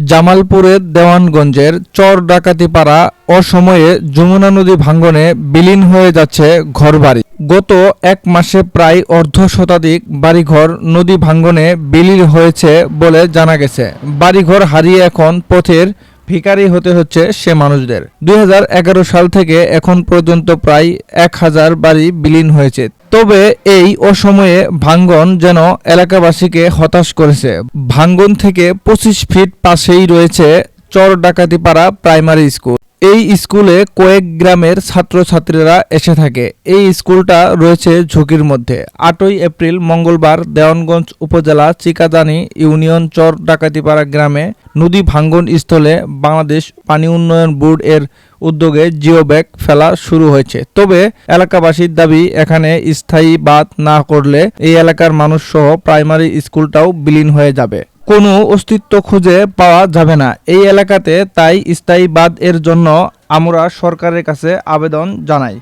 জামালপুরের দেওয়ানগঞ্জের চর ডাকাতিপাড়া অসময়ে যমুনা নদী ভাঙনে বিলীন হয়ে যাচ্ছে ঘরবাড়ি। গত এক মাসে প্রায় অর্ধ শতাধিক বাড়িঘর নদী ভাঙনে বিলীন হয়েছে বলে জানা গেছে। বাড়িঘর হারিয়ে এখন পথের ভিখারি হতে হচ্ছে সে মানুষদের। 2011 সাল থেকে এখন পর্যন্ত প্রায় 1000 বাড়ি বিলীন হয়েছে। তবে এই অসময়ে ভাঙ্গন যেন এলাকাবাসীকে হতাশ করেছে। ভাঙ্গন থেকে 25 ফিট পাশেই রয়েছে চর ডাকাতিপাড়া প্রাইমারি স্কুল। এই স্কুলে কয়েক গ্রামের ছাত্রছাত্রীরা এসে থাকে। এই স্কুলটা রয়েছে ঝুঁকির মধ্যে। 8ই এপ্রিল মঙ্গলবার দেওয়ানগঞ্জ উপজেলা চিকাদানি ইউনিয়ন চর ডাকাতিপাড়া গ্রামে নদী ভাঙ্গন স্থলে বাংলাদেশ পানি উন্নয়ন বোর্ড এর উদ্যোগে জিও ব্যাগ ফেলা শুরু হয়েছে। তবে এলাকাবাসীর দাবি, এখানে স্থায়ী বাঁধ না করলে এই এলাকার মানুষ সহ প্রাইমারি স্কুলটাও বিলীন হয়ে যাবে। কোনো অস্তিত্ব খুঁজে পাওয়া যাবে না এই এলাকাতে। তাই স্থায়ী বাঁধ এর জন্য আমরা সরকারের কাছে আবেদন জানাই।